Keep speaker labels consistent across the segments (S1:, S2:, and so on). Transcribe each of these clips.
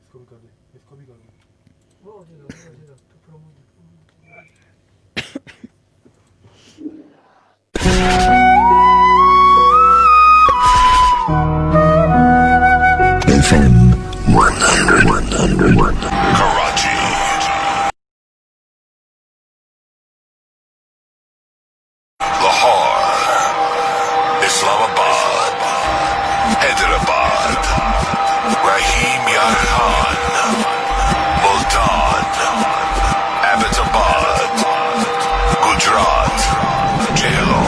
S1: FM 100 Karachi, Lahore, Islamabad, Hyderabad, Rahim Yar Khan, Multan, Abbottabad, Gujarat, Jhelum.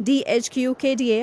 S2: DHQ KDA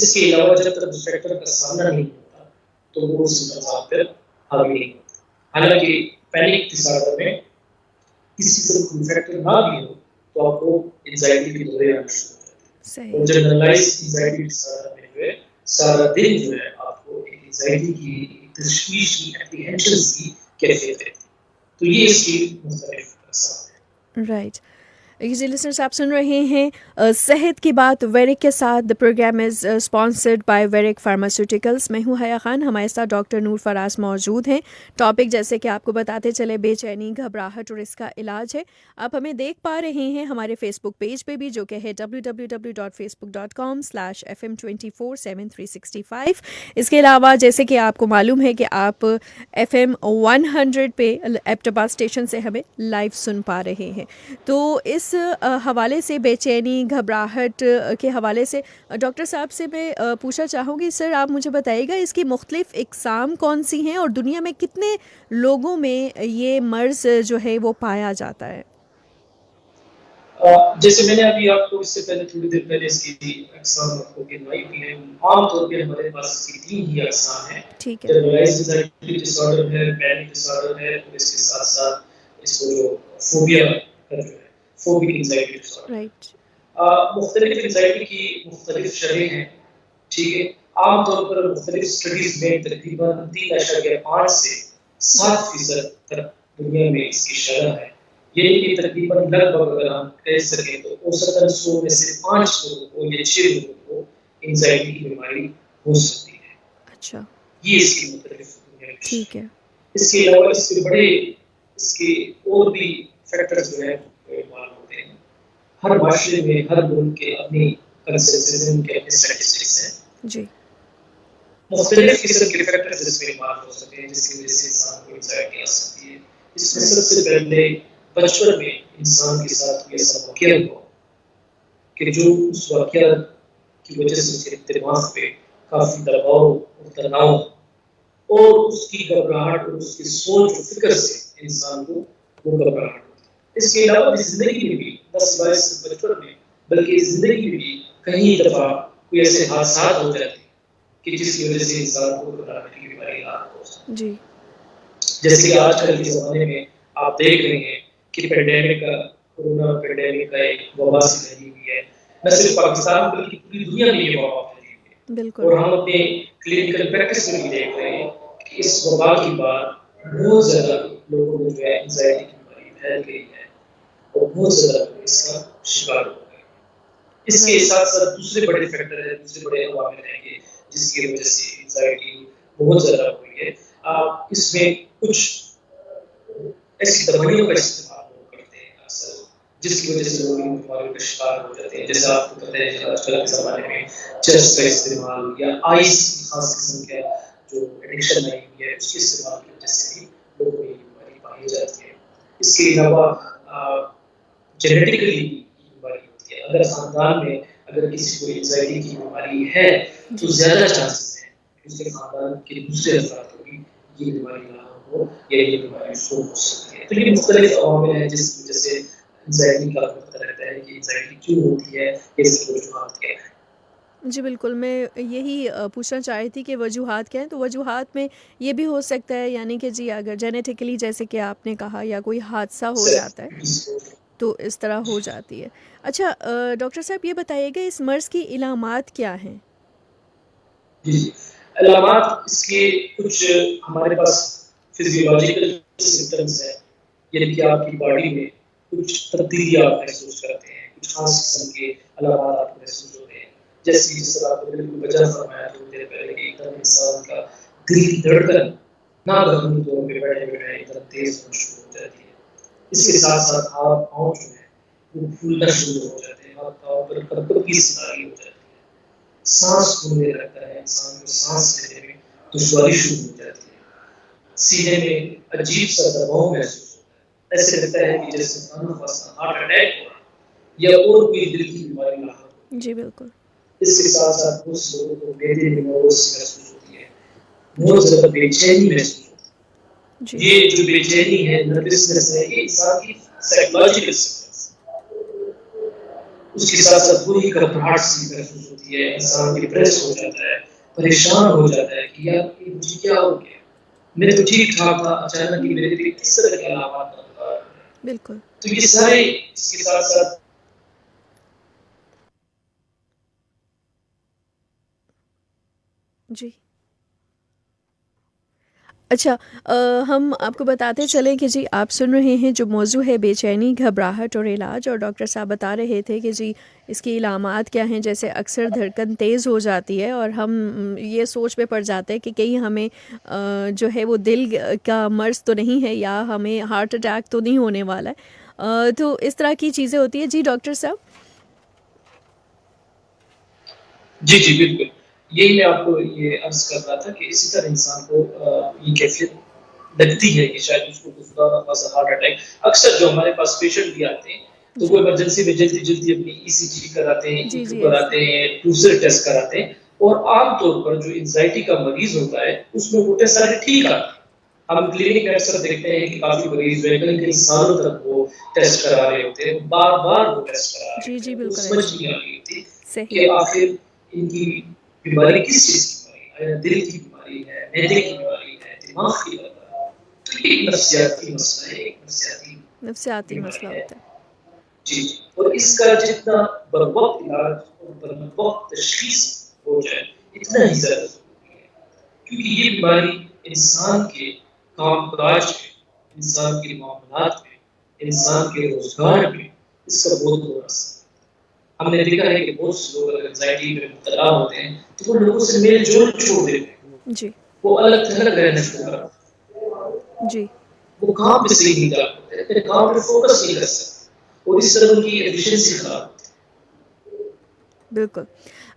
S3: اس کے علاوہ جب تک اس factor کا سامنا نہیں ہوتا تو وہ اس نظام پر حاوی نہیں ہوتا. حالانکہ پینک ڈس آرڈر میں کسی طرح کوئی فیکٹر نہ بھی ہو تو آپ کو انزائٹی کے دورے آنا شروع ہو جاتے ہیں. اور جنرلائز انزائٹی ڈس آرڈر میں جو ہے سارا دن جو ہے آپ کو ایک انزائٹی کی تشویش کی اپریہنشنز کی کیفیت رہتی ہے. تو یہ اس کی مختلف اقسام ہیں.
S2: رائٹ. جی لسنرس آپ سن رہے ہیں صحت کی بات ویرک کے ساتھ. The programme is sponsored by Werrick pharmaceuticals. میں ہوں حیا خان. ہمارے ساتھ ڈاکٹر نور فراز موجود ہیں. ٹاپک جیسے کہ آپ کو بتاتے چلے بے چینی گھبراہٹ اور اس کا علاج ہے. آپ ہمیں دیکھ پا رہے ہیں ہمارے فیس بک پیج پہ بھی جو کہ ہے www.facebook.com/FM247 اس کے علاوہ جیسے کہ آپ کو معلوم ہے کہ آپ FM 100 پہ ایبٹ آباد اسٹیشن سے ہمیں لائیو سن پا رہے ہیں. تو اس حوالے سے بے چینی گھبراہٹ کے حوالے سے ڈاکٹر صاحب سے میں پوچھنا چاہوں گی. سر آپ مجھے بتائیے گا اس کی مختلف اقسام کون سی ہیں اور دنیا میں کتنے لوگوں میں یہ مرض جو ہے وہ پایا جاتا ہے؟
S3: جیسے میں نے ابھی آپ کو اس سے پہلے تھوڑی دیر پہلے اس کی اقسام آپ کو گنوائی بھی ہے. عام طور پہ ہمارے پاس اس کی 3 ہی اقسام ہیں.
S2: ٹھیک ہے.
S3: جنرلائزڈ انزائٹی ڈس آرڈر ہے, پینک ڈس آرڈر ہے, اور اس کے ساتھ ساتھ اس کو جو فوبیا ہے فوبک انزائٹی ڈس آرڈر.
S2: رائٹ.
S3: مختلف انزائٹی کی مختلف شرح ہیں. ٹھیک ہے. عام طور پر مختلف اسٹڈیز میں تقریباً 3.5 سے 7% تک دنیا میں اس کی شرح ہے. یعنی کہ تقریباً لگ بھگ اگر ہم کہہ سکیں تو اوسطاً 100 میں سے 5 لوگوں کو یا 6 لوگوں کو انزائٹی کی بیماری ہو سکتی ہے.
S2: اچھا.
S3: یہ اس کی مختلف دنیا.
S2: ٹھیک ہے.
S3: اس کے علاوہ اس کے اور بھی فیکٹرز جو ہیں معلوم ہوتے ہیں. ہر معاشرے میں ہر ملک کے اپنی کنسنسس کے اپنے اسٹیٹسٹکس ہیں.
S2: جی.
S3: مختلف قسم کے فیکٹرز اس میں معلوم ہو سکتے ہیں جس کی وجہ سے انسان کو انزائٹی آ سکتی ہے. اس میں سب سے پہلے بچپن میں انسان کے ساتھ کوئی ایسا واقعہ ہوا کہ جو اس واقعہ کی وجہ سے اس کے دماغ پہ کافی دباؤ اور تناؤ اور اس کی گھبراہٹ اور اس کی سوچ و فکر سے انسان کو وہ گھبراہٹ. اس کے علاوہ زندگی میں بھی بس بچپن میں بلکہ زندگی میں بھی کئی دفعہ کوئی ایسے حادثات ہو جاتے ہیں کہ جس کی وجہ سے انسان کو گھبراہٹ کی بیماری لاحق ہو جاتی ہے.
S2: جی.
S3: جیسے کہ آج کل کے زمانے میں آپ دیکھ رہے ہیں کہ پینڈیمک کا کورونا پینڈیمک کا ایک وبا سے پھیلی ہوئی ہے. نہ صرف پاکستان بلکہ پوری دنیا میں یہ وبا پھیلی ہوئی ہے.
S2: بالکل.
S3: اور ہم اپنے کلینکل پریکٹس میں بھی دیکھ رہے ہیں کہ اس وبا کے بعد بہت زیادہ لوگوں میں جو ہے انزائٹی کی بیماری پھیل گئی ہے اور بہت زیادہ لوگ اس کا شکار ہو گئے. اس کے ساتھ ساتھ دوسرے بڑے فیکٹر ہیں, دوسرے بڑے عوامل ہیں کہ جس کی وجہ سے انزائٹی بہت زیادہ ہو گئی ہے. اس میں کچھ ایسی دوائیوں کا استعمال کرتے ہیں اکثر جس کی وجہ سے لوگ ان بیماریوں کا شکار ہو جاتے ہیں. جیسے آپ کو پتہ ہے کہ آج کل کے زمانے میں چرس کا استعمال یا آئس کی خاص قسم کا جو ایڈکشن آئی ہوئی ہے اس کے استعمال کی وجہ سے بھی لوگوں میں یہ بیماری پائی جاتی ہے. اس کے علاوہ جینیٹکلی بیماری ہوتی ہے. اگر خاندان میں اگر کسی کو انزائٹی کی بیماری ہے تو زیادہ چانسز ہیں کہ اس کے خاندان کے دوسرے افراد کو بھی یہ بیماری نہ ہو یا یہ بیماری شروع ہو سکتی ہے. تو یہ مختلف عوامل ہیں جس کی وجہ سے انزائٹی کا پتہ رہتا ہے کہ انزائٹی کیوں ہوتی ہے یا اس کی وجوہات کیا ہے.
S2: جی بالکل. میں یہی پوچھنا چاہ رہی تھی کہ وجوہات کیا ہیں. تو وجوہات میں یہ بھی ہو سکتا ہے یعنی کہ جی اگر جینیٹکلی جیسے کہ آپ نے کہا یا کوئی حادثہ ہو جاتا ہے تو اس طرح ہو جاتی ہے. اچھا ڈاکٹر صاحب یہ بتائیے گا اس مرض کی علامات کیا ہیں؟
S3: جی علامات اس کے کچھ ہمارے پاس فزیولوجیکل سمپٹمز ہیں. یعنی کہ آپ کی باڈی میں کچھ تبدیلیاں آپ محسوس کرتے ہیں, کچھ خاص قسم کے علامات آپ کو محسوس ہوتے ہیں. جیسے جس طرح آپ نے بالکل وجہ فرمایا تھوڑی دیر پہلے کہ ایک دم انسان کا دل کی دھڑکن ناگہانی طور پہ بیٹھے بیٹھے ایک دم تیز ہونا شروع ہو جاتی ہے. اس کے ساتھ ساتھ ہاتھ پاؤں جو ہے وہ پھولنا شروع ہو جاتے ہیں, ہاتھ پاؤں پر کپکپی سی آ رہی ہو جاتی ہے. سانس پھولنے لگتا ہے, انسان کو سانس لینے میں دشواری شروع ہو جاتی ہے. سینے میں عجیب سا دباؤ محسوس ہوتا ہے. ایسے لگتا ہے کہ جیسے ہارٹ اٹیک ہو رہا ہے یا اور کوئی دل کی بیماری لاحق ہو.
S2: جی بالکل.
S3: اس کے ساتھ ساتھ کچھ لوگوں کو معدے میں نوز محسوس ہوتی ہے, بہت زیادہ بے چینی محسوس ہوتی ہے. یہ جو بے چینی ہے, نروسنس ہے, یہ انسان کی سائیکولوجیکل سمپٹمز. اس کے ساتھ ساتھ وہی گھبراہٹ سی محسوس ہوتی ہوتی ہے, انسان ڈپریس ہو جاتا ہے, پریشان ہو جاتا ہے کہ یار یہ مجھے کیا ہو گیا, میں تو ٹھیک ٹھاک تھا, اچانک ہی میرے لیے کس طرح کے علامات نظر آ رہے ہیں.
S2: بالکل.
S3: تو یہ سارے اس کے ساتھ ساتھ
S2: جی اچھا ہم آپ کو بتاتے چلیں کہ جی آپ سن رہے ہیں جو موضوع ہے بے چینی, گھبراہٹ اور علاج, اور ڈاکٹر صاحب بتا رہے تھے کہ جی اس کی علامات کیا ہیں, جیسے اکثر دھڑکن تیز ہو جاتی ہے اور ہم یہ سوچ میں پڑ جاتے ہیں کہ کہیں ہمیں جو ہے وہ دل کا مرض تو نہیں ہے یا ہمیں ہارٹ اٹیک تو نہیں ہونے والا ہے, تو اس طرح کی چیزیں ہوتی ہیں. جی ڈاکٹر صاحب.
S3: جی بالکل, یہی میں آپ کو یہ عرض کر رہا تھا کہ اسی طرح انسان کو یہ کیفیت لگتی ہے کہ شاید اس کو خدا نخواستہ ہارٹ اٹیک. اکثر جو ہمارے پاس پیشنٹ بھی آتے ہیں تو وہ ایمرجنسی میں جلدی اپنی ای سی جی کراتے ہیں, ایکو کراتے ہیں, دوسرے ٹیسٹ کراتے ہیں, اور عام طور پر جو انزائٹی کا مریض ہوتا ہے اس میں وہ ٹیسٹ سارے ٹھیک آتے ہیں. ہم کلینک میں اکثر دیکھتے ہیں کہ کافی مریض جو ہے کئی سالوں تک وہ ٹیسٹ کرا رہے ہوتے ہیں, بار وہ ٹیسٹ کرا رہے ہوتے ہیں, تو سمجھ نہیں آ رہی ہوتی کہ آخر ان کی بیماری کس چیز کی بیماری ہے, دل کی بیماری ہے, معدے کی بیماری ہے, دماغ کی بیماری ہے. تو یہ نفسیاتی مسئلہ ہے, ایک
S2: نفسیاتی مسئلہ
S3: بیماری ہے.
S2: ہوتا ہے.
S3: جی, اور اس کا جتنا بروقت علاج اور بروقت تشخیص ہو جائے اتنا ہی زیادہ ضروری ہے, کیونکہ یہ بیماری انسان کے کام کاج میں, انسان کے معاملات میں, انسان کے روزگار میں اس کا بہت بڑا اثر. ہم نے دیکھا ہے کہ بہت سے لوگ اگر انزائٹی میں مبتلا ہوتے ہیں تو وہ لوگوں سے میل جول چھوڑ دیتے ہیں,
S2: جی
S3: وہ الگ تھلگ رہنا شروع کرتے ہیں,
S2: جی
S3: وہ کام پہ صحیح نہیں جا پاتے, اپنے کام پہ فوکس نہیں کر سکتے, اور اس طرح ان کی ایفیشنسی خراب ہوتی ہے.
S2: بالکل.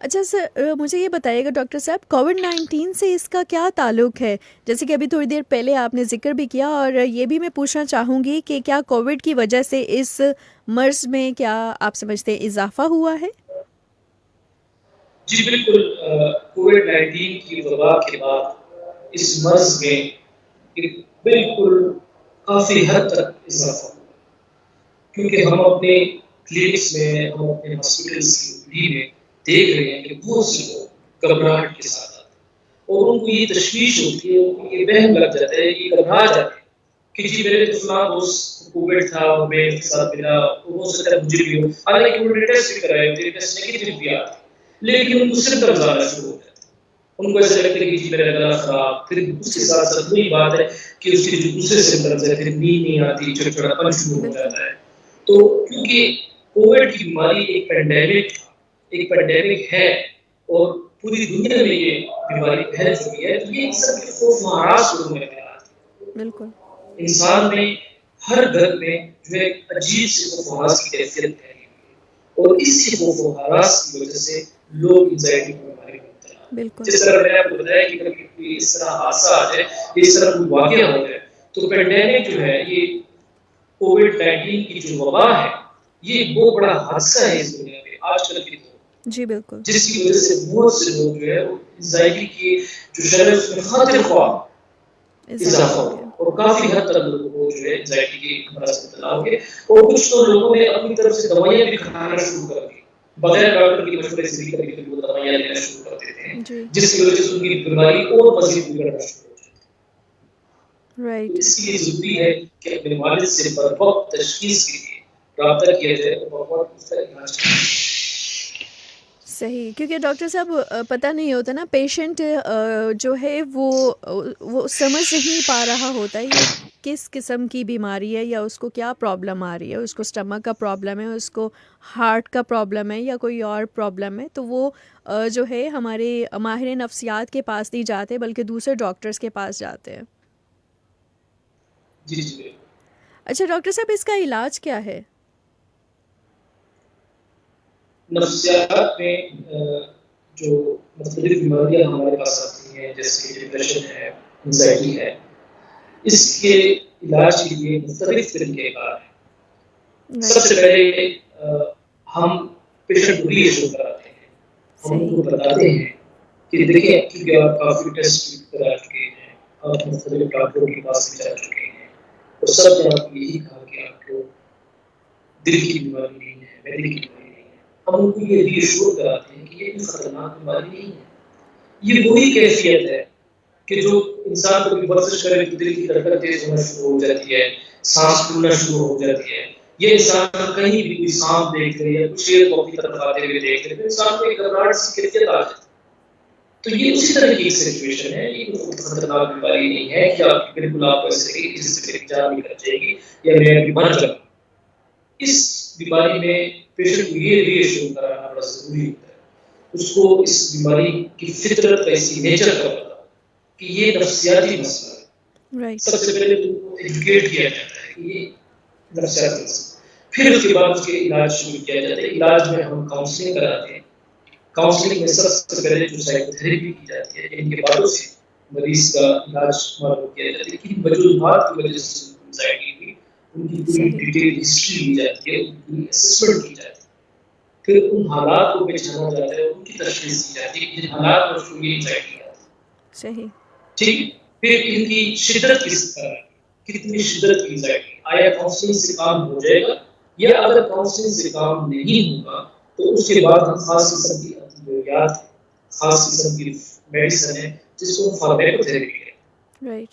S2: اچھا سر مجھے یہ بتائیے گا ڈاکٹر صاحب, کووڈ-19 سے اس کا کیا تعلق ہے؟ جیسے کہ ابھی تھوڑی دیر پہلے آپ نے ذکر بھی کیا, اور یہ بھی میں پوچھنا چاہوں گی کہ کیا کووڈ کی وجہ سے اس مرض میں کیا آپ سمجھتے ہیں اضافہ ہوا ہے؟
S3: جی بالکل, کووڈ-19 کی وبا کے بعد اس مرض میں بالکل کافی حد تک اضافہ ہوا, کیونکہ ہم اپنے کلینکس میں, ہم اپنے ہاسپٹلس کی میں دیکھ رہے ہیں کہ بہت سے لوگ گھبراہٹ کے ساتھ آتے ہیں, اور ان کو یہ تشویش ہوتی ہے, ان کو یہ وہم لگ جاتا ہے, یہ گھبرا جاتے ہیں کہ جی میرے تو فلاں دوست کووڈ تھا, وہ میرے ساتھ ملا, ہو سکتا ہے مجھے بھی ہو, حالانکہ انہوں نے ٹیسٹ بھی کرائے ہوتے ہیں, ٹیسٹ نیگیٹو بھی آتے, لیکن ان کو سمپٹمز آنا شروع ہو جاتے ہیں. ان کو ایسا لگتا ہے کہ جی میرا گلا خراب, پھر اس کے ساتھ ساتھ وہی بات ہے کہ اس کے جو دوسرے سمپٹمز ہیں, پھر نیند نہیں آتی, چڑچڑاپن شروع ہو جاتا ہے. تو کیونکہ کووڈ کی بیماری ایک پینڈیمک ہے اور پوری دنیا میں یہ بیماری پھیل چکی ہے, تو یہ سب خوف و ہراس شروع میں
S2: بالکل
S3: انسان میں ہر گھر میں جو ایک عجیب سی خوف و ہراس کی کیفیت پھیلی ہوئی ہے, اور اسی خوف و ہراس کی وجہ سے لوگ انزائٹی کی بیماری میں مبتلا ہیں.
S2: بالکل
S3: جس طرح میں نے آپ کو بتایا کہ کبھی کوئی اس طرح حادثہ آ جائے, اس طرح کوئی واقعہ ہو جائے, تو پینڈیمک جو ہے, یہ کووڈ-19 کی جو وبا ہے, یہ بہت بڑا حادثہ ہے اس دنیا میں آج کل کے دور,
S2: جی بالکل,
S3: جس کی وجہ سے بہت سے لوگ جو ہے انزائٹی کی جو شرح اس میں خاطر خواہ اضافہ ہو, اور کافی حد تک لوگوں کو جو ہے انزائٹی کی مرض میں مبتلا ہو گئے, اور کچھ تو لوگوں نے اپنی طرف سے دوائیاں بھی کھانا شروع کر دی, بغیر ڈاکٹر کی مشورے سے بھی کبھی وہ دوائیاں لینا شروع کر دیتے ہیں, جس کی وجہ سے ان کی بیماری اور مزید بگڑنا شروع ہو جاتی ہے.
S2: رائٹ.
S3: اس لیے ضروری ہے کہ اپنے والد سے بروقت تشخیص کے لیے رابطہ کیا جائے اور بروقت اس کا علاج کیا جائے.
S2: صحیح, کیونکہ ڈاکٹر صاحب پتہ نہیں ہوتا نا, پیشنٹ جو ہے وہ سمجھ نہیں پا رہا ہوتا ہے یہ کس قسم کی بیماری ہے, یا اس کو کیا پرابلم آ رہی ہے, اس کو اسٹمک کا پرابلم ہے, اس کو ہارٹ کا پرابلم ہے, یا کوئی اور پرابلم ہے, تو وہ جو ہے ہمارے ماہر نفسیات کے پاس نہیں جاتے بلکہ دوسرے ڈاکٹرز کے پاس جاتے ہیں.
S3: جی
S2: اچھا ڈاکٹر صاحب, اس کا علاج کیا ہے؟
S3: نفسیات میں جو مختلف بیماریاں ہمارے پاس آتی ہیں, جیسے ڈپریشن ہے, انزائٹی ہے, اس کے علاج کے لیے مختلف طریقے کار ہیں. سب سے پہلے ہم پیشنٹ کو ری ایشور کراتے ہیں, ہم ان کو بتاتے ہیں کہ دیکھیں کیونکہ آپ کافی ٹیسٹ کرا چکے ہیں, آپ مختلف ڈاکٹروں کے پاس بھی جا چکے ہیں, اور سب نے آپ کو یہی کہا کہ آپ کو دل کی بیماری نہیں ہے, معدے کی بیماری نہیں ہے. ہم ان کو یہ ری ایشور کراتے ہیں کہ یہ کوئی خطرناک بیماری نہیں ہے. یہ وہی کیفیت ہے کہ جو انسان کو ورزش کرے تو دل کی دھڑکن تیز ہونا شروع ہو جاتی ہے, سانس پھولنا شروع ہو جاتی ہے. یہ انسان کہیں بھی کوئی سانپ دیکھ لے یا کچھ شیر کو اپنی طرف آتے ہوئے دیکھ لے تو انسان کو ایک گھبراہٹ سی کیفیت آ جاتی ہے. تو یہ اسی طرح کی ایک سچویشن ہے. یہ کوئی خطرناک بیماری نہیں ہے کہ آپ بالکل آپ ایسے کہ جس سے میری جان نکل جائے گی یا میں مر جاؤں. اس بیماری میں پیشنٹ کو یہ ری ایشور کرانا بڑا ضروری ہوتا ہے. اس کو اس بیماری کی فطرت کا, اس کی نیچر کا پتا کہ یہ نفسیاتی مسئلہ ہے. سب سے پہلے تو ان کو ایجوکیٹ کیا جاتا ہے کہ یہ نفسیاتی مسئلہ. پھر اس کے بعد اس کے علاج شروع کیا جاتا ہے. علاج میں ہم کاؤنسلنگ کراتے ہیں. کاؤنسلنگ میں سب سے پہلے جو سائیکو تھراپی کی جاتی ہے ان کے بعد سے مریض کا علاج شمار کیا جاتا ہے. کن وجوہات کی وجہ سے انزائٹی ہوئی ان کی پوری ڈیٹیل ہسٹری لی جاتی ہے, ان کی اسسمنٹ کی جاتی ہے. پھر ان حالات کو پہچانا جاتا ہے, ان کی تشخیص کی جاتی ہے جن حالات میں اس کو یہ انزائٹی آتی ہے. صحیح ٹھیک. پھر ان کی شدت کس طرح, کتنی شدت کی انزائٹی, آیا کاؤنسلنگ سے کام ہو جائے گا یا اگر کاؤنسلنگ سے کام نہیں ہوگا تو اس کے بعد ہم خاص قسم کی ادویات, خاص قسم کی میڈیسن ہے جس کو فارمیکو تھراپی کہتے ہیں. رائٹ.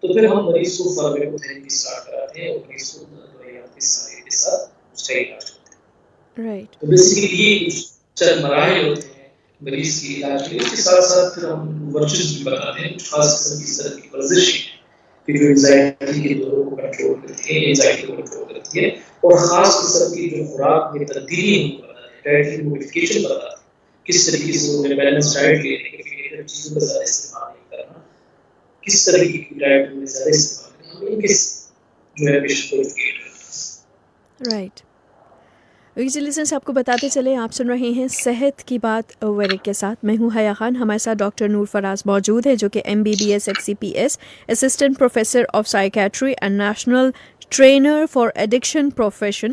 S3: تو پھر ہم مریض کو فارمیکو تھراپی اسٹارٹ کراتے ہیں اور مریض کو ادویات کے ساتھ اس کا علاج کرتے ہیں. رائٹ. تو بیسیکلی یہ چند مراحل ہوتے ہیں مریض کے علاج کے. اس کے ساتھ ساتھ پھر ہم ورزش بھی بتاتے ہیں, کچھ خاص قسم کی طرح کی ورزش کہ جو انزائٹی کے دوروں کو کنٹرول کرتی ہے, انزائٹی کو کنٹرول کرتی ہے, اور خاص قسم کی جو خوراک میں تبدیلی ڈائٹری موڈیفکیشن بتاتے ہیں, کس طریقے سے انہیں بیلنس ڈائٹ لینے کے چیزوں کا زیادہ استعمال نہیں کرنا, کس طرح کی ڈائٹ میں زیادہ استعمال کرنا, ان کے جو ہے پیشنٹ کو ایجوکیٹ کرنا. رائٹ. لسنرز آپ کو بتاتے چلے, آپ سن رہے ہیں صحت کی بات ویرک کے ساتھ. میں ہوں حیا خان. ہمارے ساتھ ڈاکٹر نور فراز موجود ہے جو کہ MBBS HCPS assistant professor of psychiatry and national trainer for addiction profession,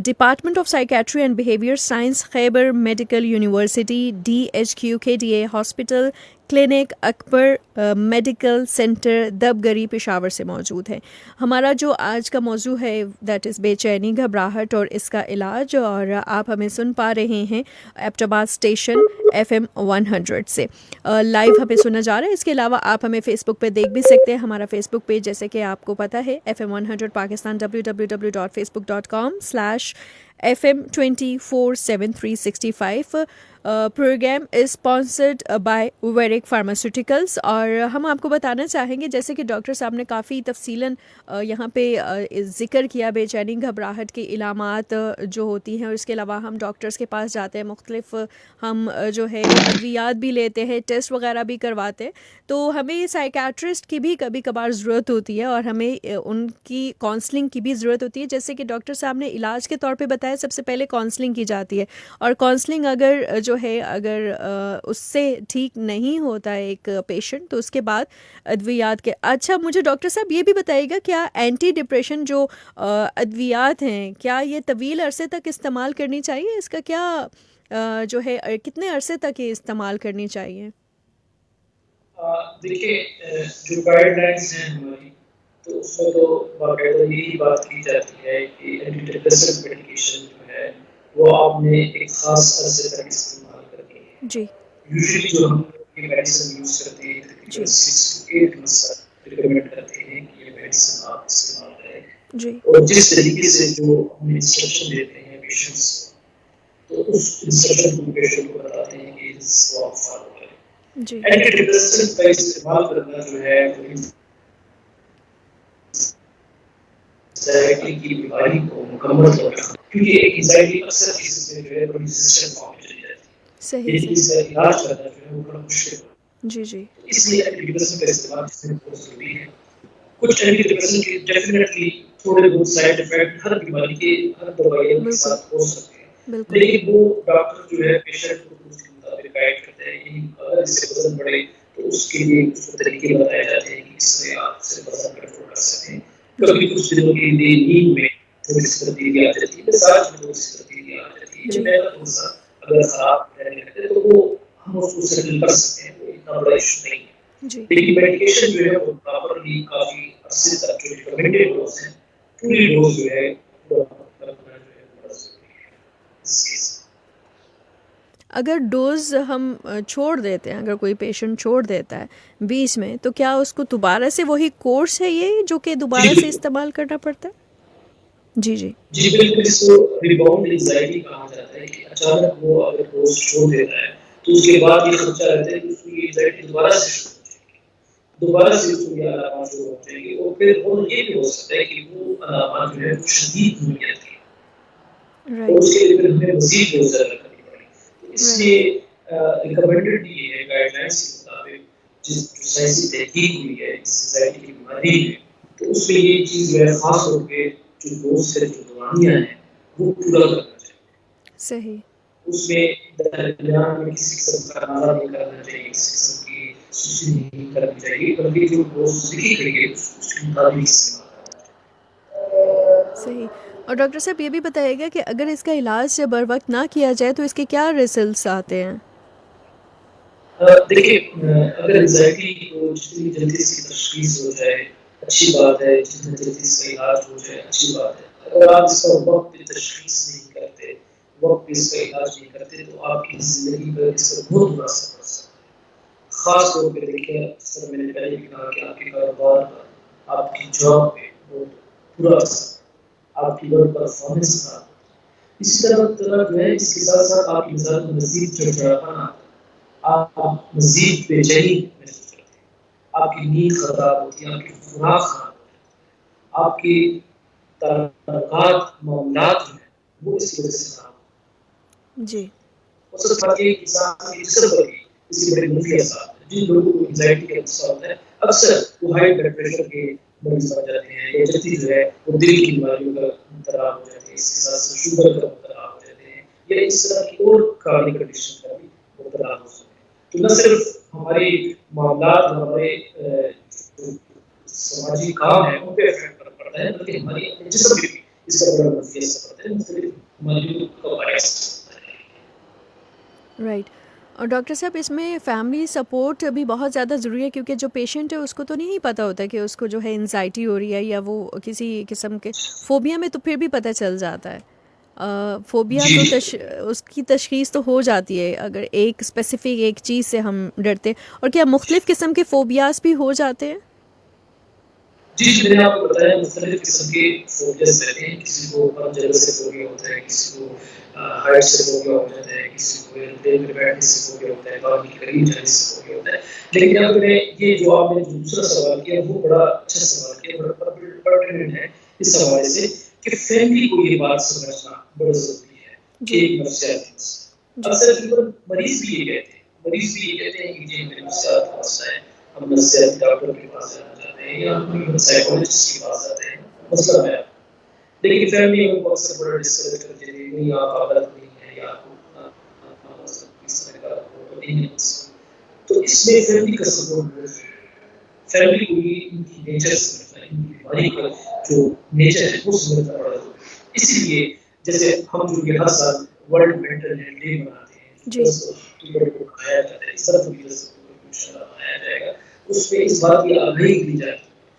S3: department of psychiatry and behaviour science, Khyber medical university, DHQ KDA hospital clinic, Akbar medical centre, Dabgari, Peshawar سے موجود ہے. ہمارا جو آج کا موضوع ہے دیٹ از بے چینی, گھبراہٹ اور اس کا علاج, اور آپ ہمیں سن پا رہے ہیں ایبٹ آباد اسٹیشن FM 100 سے لائیو ہمیں سنا جا رہا ہے. اس کے علاوہ آپ ہمیں فیس بک پہ دیکھ بھی سکتے ہیں. ہمارا فیس بک پیج جیسے کہ آپ کو پتہ ہے FM 100 Pakistan, www.facebook.com/FM 24/7 365. Programme is sponsored by Werrick pharmaceuticals. اور ہم آپ کو بتانا چاہیں گے جیسے کہ ڈاکٹر صاحب نے کافی تفصیلاً یہاں پہ ذکر کیا بے چینی گھبراہٹ کی علامات جو ہوتی ہیں, اور اس کے علاوہ ہم ڈاکٹرس کے پاس جاتے ہیں, مختلف ہم جو ہے ادویات بھی لیتے ہیں, ٹیسٹ وغیرہ بھی کرواتے ہیں. تو ہمیں سائیکیٹرسٹ کی بھی کبھی کبھار ضرورت ہوتی ہے اور ہمیں ان کی کاؤنسلنگ کی بھی ضرورت ہوتی ہے. جیسے کہ ڈاکٹر صاحب نے علاج کے طور پہ بتایا سب سے پہلے کاؤنسلنگ کی جاتی ہے, اور کاؤنسلنگ اگر اس سے ٹھیک نہیں ہوتا ہے ایک پیشنٹ تو اس کے بعد ادویات کے. اچھا مجھے ڈاکٹر صاحب یہ بھی بتائیے گا کیا اینٹی ڈپریشن جو ادویات ہیں کیا یہ طویل عرصے تک استعمال کرنی چاہیے؟ اس کا کیا جو ہے کتنے عرصے تک یہ استعمال کرنی چاہیے؟ دیکھیے جو گائیڈ لائنس ہیں ہماری تو اس میں تو باقاعدہ یہی بات کی جاتی ہے کہ اینٹی ڈپریسنٹ میڈیکیشن جو ہے وہ آپ نے ایک خاص عرصے تک استعمال کرنی ہے. جی یوزلی جو ہم یہ میڈیسن یوز کرتے ہیں تقریباً 6 to 8 months تک ریکمینڈ کرتے ہیں کہ یہ میڈیسن آپ استعمال کریں. جی اور جس طریقے سے جو ہم انسٹرکشن دیتے ہیں پیشنٹس کو تو اس انسٹرکشن کو پیشنٹ کو بتاتے ہیں کہ اس کو آپ فالو کریں. جی اینٹی ڈپریسنٹ کا استعمال کرنا جو ہے انزائٹی کی بیماری کو مکمل طور پر, کیونکہ ایک انزائٹی اکثر کیسز میں جو ہے بڑی ریزسٹنٹ فارم میں چلی جاتی ہے. صحیح ہے. اس کا علاج کرنا جو ہے وہ بڑا مشکل ہے. جی جی اس لیے اینٹی ڈپریسنٹ کا استعمال اس میں بہت ضروری ہے. کچھ اینٹی ڈپریسنٹ کے ڈیفینیٹلی تھوڑے بہت سائیڈ افیکٹ ہر بیماری کے ہر دوائیوں کے ساتھ ہو سکتے ہیں, لیکن وہ ڈاکٹر جو ہے پیشنٹ کو اس کے مطابق گائیڈ کرتے ہیں. اگر اس سے وزن بڑھے تو اس کے لیے کچھ طریقے بتائے جاتے ہیں کہ اس سے آپ سے وزن کنٹرول کر سکتے ہیں. کبھی کچھ دنوں کے لیے نیند میں تھوڑی سی تبدیلی آ جاتی ہے, مزاج میں تھوڑی سی تبدیلی آ جاتی ہے. میں تھوڑا سا اگر خراب رہنے لگتے تو وہ ہم اس کو سیٹل کر سکتے ہیں, وہ اتنا بڑا ایشو نہیں ہے. لیکن میڈیکیشن جو ہے وہ پراپرلی کافی عرصے تک جو ریکمینڈیڈ ڈوز ہیں پوری ڈوز جو ہے
S2: اگر ڈوز ہم چھوڑ دیتے ہیں، اگر کوئی پیشنٹ چھوڑ دیتا ہے بیچ میں، تو کیا اس کو دوبارہ سے وہی کورس ہے یہ جو کہ دوبارہ سے استعمال کرنا پڑتا ہے؟ جی جی
S3: جی بالکل، اس کو ریباؤنڈ انزائٹی کہا جاتا ہے کہ اچانک وہ اگر ڈوز چھوڑ دیتا ہے تو اس کے بعد یہ خدشہ رہتا ہے کہ اس کی انزائٹی دوبارہ سے شروع ہو جائے گی، دوبارہ سے اس کو یہ علامات شروع ہو جائیں گے، اور پھر وہ یہ بھی ہو سکتا ہے کہ وہ علامات جو ہے وہ شدید نوعیت کی، اور
S2: رائٹ
S3: اس کے لیے پھر ہمیں مزید ڈوز زیادہ کرنی پڑے گی۔ تو اس لیے ریکمینڈڈ یہ ہے گائیڈ لائنس کے مطابق جو سائنسی تحقیق ہوئی ہے اس انزائٹی کی بیماری میں، تو اس میں یہ چیز جو ہے خاص طور پہ جو ڈوز ہے، جو دوائیاں ہیں وہ پورا کرنا چاہیے۔
S2: صحیح
S3: اس میں درمیان میں کسی قسم کا نعرہ نہیں کرنا چاہیے، کسی قسم کی سستی نہیں کرنی چاہیے، بلکہ جو ڈوز لکھی گئی ہے اس کے مطابق استعمال کرنا چاہیے۔
S2: صحیح۔ اور ڈاکٹر صاحب یہ بھی بتائیے گا کہ اگر اس کا علاج بر وقت نہ کیا جائے تو اس کے کیا ریزلٹس آتے ہیں؟
S3: دیکھیے، اگر انزائٹی کو جتنی جلدی اس کی تشخیص ہو جائے اچھی بات ہے، جتنی جلدی اس کا علاج ہو جائے اچھی بات ہے۔ اگر آپ اس کا وقت پہ تشخیص نہیں کرتے، وقت پہ اس کا علاج نہیں کرتے، تو آپ کی زندگی پر اس کا بہت برا اثر پڑ سکتا ہے۔ خاص طور پہ دیکھیں، جس طرح میں نے پہلے بھی کہا کہ آپ کے کاروبار پر، آپ کی جاب پہ بہت برا اثر، آپ کی ورک پرفارمنس خراب ہوتی ہے۔ اسی طرح جو ہے اس کے ساتھ ساتھ آپ کی مزاج میں مزید چڑچڑاپن آتا ہے، آپ مزید بے چینی محسوس کرتے ہیں، آپ کی نیند خراب ہوتی ہے، آپ کی خوراک خراب ہوتی ہے، آپ کی تعلقات معاملات جو ہیں وہ اس کی وجہ سے خراب ہوتے
S2: جی
S3: ہیں۔ اور سب بات یہ انسان کے جسم پر بھی اس کے بڑے منفی اثرات ہیں۔ جن لوگوں کو انزائٹی کا مسئلہ ہوتا ہے اکثر وہ ہائی بلڈ پریشر کے مریض بن جاتے ہیں، یا جلدی جو ہے وہ دل کی بیماریوں کا مبتلا ہو جاتے ہیں، اس کے ساتھ شوگر کا مبتلا ہو جاتے ہیں، یا اس طرح کی اور کارڈک کنڈیشن کا بھی مبتلا ہو سکتے ہیں۔ تو نہ صرف ہماری معاملات، ہمارے جو سماجی کام ہیں ان پہ افیکٹ پڑتا ہے، بلکہ ہماری جسم پہ بھی اس کا بڑا منفی اثر پڑتا ہے، مختلف بیماریوں کا باعث ہوتا ہے۔
S2: رائٹ۔ اور ڈاکٹر صاحب اس میں فیملی سپورٹ بھی بہت زیادہ ضروری ہے، کیونکہ جو پیشنٹ ہے اس کو تو نہیں پتہ ہوتا کہ اس کو جو ہے انزائٹی ہو رہی ہے، یا وہ کسی قسم کے فوبیا میں تو پھر بھی پتہ چل جاتا ہے۔ فوبیا تو اس کی تشخیص تو ہو جاتی ہے اگر ایک اسپیسیفک ایک چیز سے ہم ڈرتے۔ اور کیا مختلف قسم کے فوبیاز بھی ہو جاتے ہیں؟
S3: جی میں نے آپ کو بتایا مختلف قسم کے فوبیاز رہتے ہیں، کسی کو ہر جگہ سے فوبیا ہوتا ہے، کسی کو ہائٹ سے فوبیا ہو جاتا ہے، کسی کو ٹرین میں بیٹھنے سے فوبیا ہوتا ہے، پانی کے قریب جانے سے فوبیا ہوتا ہے۔ لیکن اب میں یہ جو آپ نے دوسرا سوال کیا وہ بڑا اچھا سوال کیا، بڑا پرٹیننٹ ہے اس حوالے سے کہ فیملی کو یہ بات سمجھنا بڑا ضروری ہے کہ ایک نفسیاتی مسئلہ، اکثر مریض بھی یہ کہتے ہیں، مریض بھی یہ کہتے ہیں کہ جی میرے نفسیات کا مسئلہ ہے، ہم نفسیاتی ڈاکٹر کے پاس جاتے ہیں یا ہم سائیکولوجسٹ کے پاس جاتے ہیں، مسئلہ ہے۔ لیکن فیملی ان کو اکثر بڑا ڈسکریج کرتے ہیں، نہیں آپ عادت نہیں ہے، یا آپ کو اس طرح کا نہیں ہے۔ تو اس میں فیملی کا سپورٹ بہت ہے، فیملی کو بھی ان کی نیچر سمجھنا، ان کی بیماری کا جو نیچر ہے وہ سمجھنا پڑا ہے۔ اسی لیے جیسے ہم جو کہ ہر سال ورلڈ مینٹل ہیلتھ ڈے مناتے ہیں، 10 اکتوبر کو منایا جاتا ہے، اس طرح بھی 10 اکتوبر کو انشاءاللہ منایا جائے گا، اس میں اس بات کی آگاہی دی جائے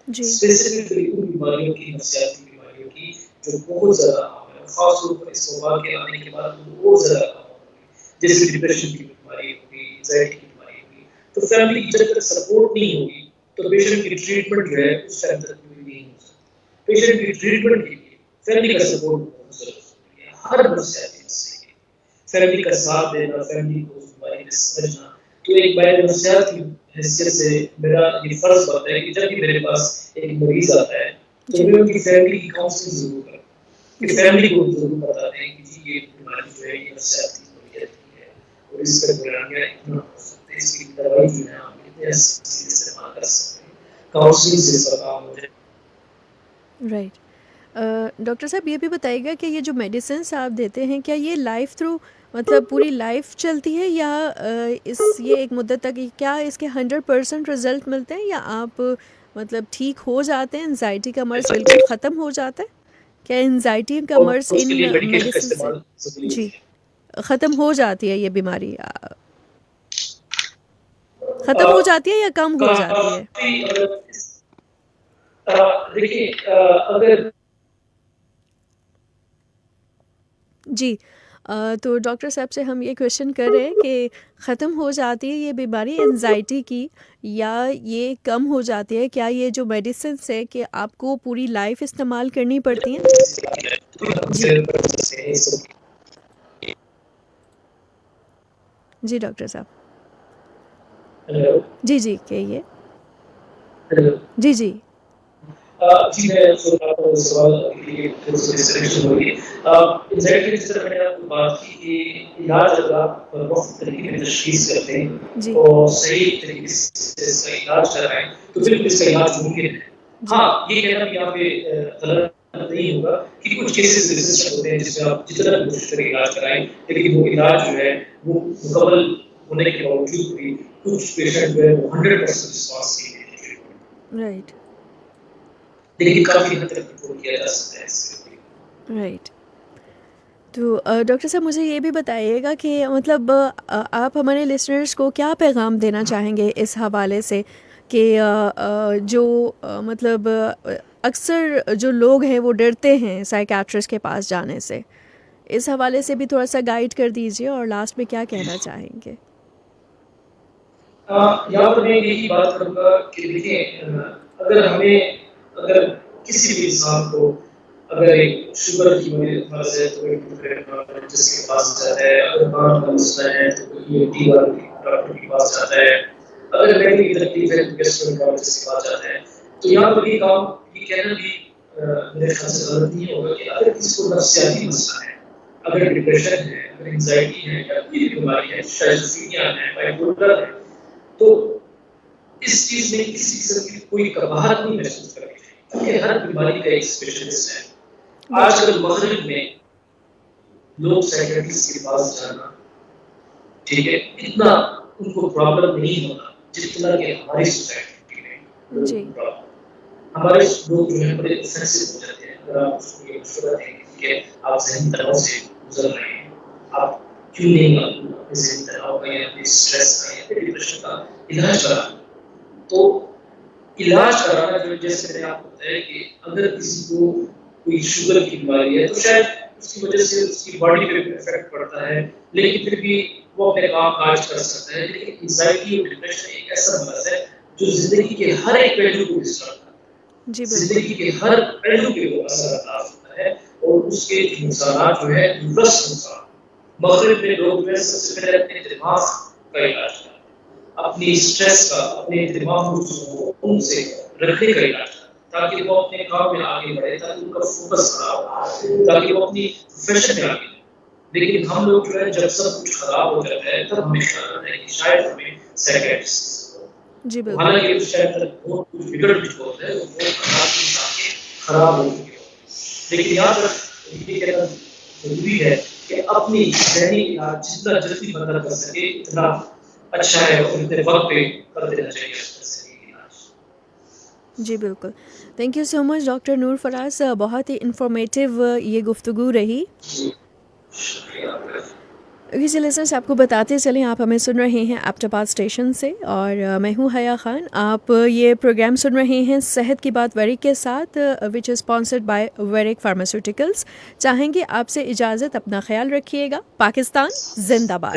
S3: گی اسپیسیفکلی ان بیماریوں کی، نفسیاتی بیماریوں کی جو بہت زیادہ عام ہے، خاص طور پر اس وبا کے آنے کے بعد بہت زیادہ عام ہوگی، جیسے ڈپریشن کی بیماری ہوگی، انزائٹی کی بیماری ہوگی۔ تو فیملی کی جب تک سپورٹ نہیں ہوگی تو پیشنٹ کی ٹریٹمنٹ جو ہے اس ٹائم تک پوری نہیں ہو سکتی۔ پیشنٹ کی ٹریٹمنٹ کے لیے فیملی کا سپورٹ بہت ضروری ہے، ہر نفسیاتی مسئلے کے فیملی کا ساتھ دینا، فیملی کو اس بیماری میں سمجھنا۔ تو ایک بین نفسیات کی حیثیت سے میرا یہ فرض بنتا ہے کہ جب بھی میرے پاس ایک مریض آتا ہے تو میں ان کی فیملی کی کاؤنسلنگ ضرور کروں، کہ فیملی کو ضرور بتا دیں کہ جی یہ بیماری جو ہے یہ نفسیاتی نوعیت کی ہے، اور اس کا بیانیہ اتنا ہو سکتا ہے، اس کی دوائی جو ہے آپ اتنے آسانی سے استعمال کر سکتے ہیں، کاؤنسلنگ سے اس کا کام ہو جائے۔
S2: رائٹ۔ ڈاکٹر صاحب یہ بھی بتائیے گا کہ یہ جو میڈیسنس آپ دیتے ہیں کیا یہ لائف تھرو مطلب پوری لائف چلتی ہے، یا یہ ایک مدت تک، کیا اس کے 100% رزلٹ ملتے ہیں، یا آپ مطلب ٹھیک ہو جاتے ہیں، انزائٹی کا مرض بالکل ختم ہو جاتا ہے؟ کیا انزائٹی کا مرض ان میڈیسن سے جی ختم ہو جاتی ہے، یہ بیماری ختم ہو جاتی ہے یا کم ہو جاتی ہے؟
S3: دیکھیے اگر
S2: جی تو ڈاکٹر صاحب سے ہم یہ کویشچن کر رہے ہیں کہ ختم ہو جاتی ہے یہ بیماری انزائٹی کی یا یہ کم ہو جاتی ہے؟ کیا یہ جو میڈیسنس ہے کہ آپ کو پوری لائف استعمال کرنی پڑتی ہیں؟ جی ڈاکٹر صاحب. جی جی کہیے. جی جی
S3: جی میں آپ کو سوال سلیکشن ہوگی. انزائٹی جس طرح میں نے آپ کو بات کی کہ علاج اگر آپ وقت طریقے میں تشخیص کرتے ہیں اور صحیح طریقے سے اس کا علاج کرائیں تو بالکل اس کا علاج ممکن ہے. ہاں یہ کہنا بھی یہاں پہ غلط نہیں ہوگا کہ کچھ کیسز ریزسٹنٹ ہوتے ہیں جس میں آپ جتنا کوشش کریں علاج کرائیں لیکن وہ علاج جو ہے وہ مکمل ہونے کے باوجود بھی کچھ پیشنٹ جو ہے وہ 100% رسپانس نہیں دیتے.
S2: رائٹ
S3: لیکن کافی حد تک کنٹرول کیا جا سکتا ہے اس سے.
S2: رائٹ. تو ڈاکٹر صاحب مجھے یہ بھی بتائیے گا کہ مطلب آپ ہمارے لسنرز کو کیا پیغام دینا چاہیں گے اس حوالے سے کہ جو مطلب اکثر جو لوگ ہیں وہ ڈرتے ہیں سائیکیٹرسٹ کے پاس جانے سے، اس حوالے سے بھی تھوڑا سا گائیڈ کر دیجیے اور لاسٹ میں کیا کہنا چاہیں گے؟
S3: یہاں پر میں یہی بات کروں گا کہ دیکھیں اگر کسی بھی انسان کو اگر ایک شوگر کی مرض ہے تو جس کے پاس جاتا ہے، اگر ہارٹ کا مسئلہ ہے تو کوئی ڈاکٹر کے پاس جاتا ہے، اگر میڈیکل کی تکلیف ہے تو گیسٹرولوجسٹ کے پاس جاتا ہے. تو یہاں پر یہ کہنا بھی میرے خیال سے غلط نہیں ہوگا کہ اگر کسی کو نفسیاتی مسئلہ ہے، اگر ڈپریشن ہے، اگر انزائٹی ہے یا کوئی بھی بیماری ہے، شائزوفرینیا ہے، بائپولر ہے، تو اس چیز میں کسی قسم کی کوئی کباہت نہیں محسوس کرنی چاہیے کیونکہ ہر بیماری کا ایک اسپیشلسٹ ہے. آج کل مغرب میں لوگ سائیکیٹرسٹ کے پاس جانا ٹھیک ہے اتنا ان کو پرابلم نہیں ہوتا جتنا کہ ہماری سوسائٹی میں ہمارے لوگ جو ہے بڑے سینسٹیو ہو جاتے ہیں. اگر آپ اس کو یہ مشورہ دیں کہ آپ ذہنی تناؤ سے گزر رہے ہیں، آپ کیوں نہیں اپنے ذہنی تناؤ کا یا اپنے اسٹریس کا یا پھر ڈپریشن کا علاج کرا. تو علاج کرانا جو جیسے میں نے آپ کو بتایا کہ اگر کسی کو کوئی شوگر کی بیماری ہے تو شاید اس کی وجہ سے اس کی باڈی پہ افیکٹ پڑتا ہے لیکن پھر بھی وہ اپنے کام کاج کر سکتا ہے. لیکن انزائٹی اور ڈپریشن ایک ایسا مرض ہے جو زندگی کے ہر ایک پہلو کو ڈسٹرب کرتا ہے. زندگی کے ہر پہلو پہ وہ اثر انداز ہوتا ہے اور اس کے نقصانات جو ہے دورست نقصان. مغرب میں لوگ جو ہے سب سے پہلے اپنے دماغ کا علاج کرتے ہیں، اپنی اسٹریس کا، اپنے دماغ کو ان سے رکھنے کا علاج تاکہ وہ اپنے کام میں آگے بڑھے، تاکہ ان کا فوکس خراب ہو، تاکہ وہ اپنی پروفیشن میں آگے بڑھے. لیکن ہم لوگ جو ہے جب سب کچھ خراب ہو جاتا ہے تب ہمیں خیال آتا ہے کہ شاید ہمیں سائیکیٹرسٹ
S2: جی بالکل.
S3: حالانکہ شاید تک بہت کچھ بگڑ بھی ہوتا ہے، خراب ہو چکے ہوتے ہیں. لیکن یہاں پر یہ کہنا ضروری ہے کہ اپنی ذہنی علاج جتنا جلدی بندہ کر سکے اتنا اچھا ہے اور اتنے وقت پہ کر دینا چاہیے.
S2: جی بالکل. Thank you so much doctor Noor Faraz, بہت ہی انفارمیٹیو یہ گفتگو رہی. کسی لسنرز آپ کو بتاتے چلیں آپ ہمیں سن رہے ہیں ایبٹ اسٹیشن سے اور میں ہوں حیا خان. آپ یہ پروگرام سن رہے ہیں صحت کی بات ویرک کے ساتھ وچ از اسپانسرڈ بائی ویرک فارماسیوٹیکلس. چاہیں گے آپ سے اجازت، اپنا خیال رکھیے گا. پاکستان زندہ باد.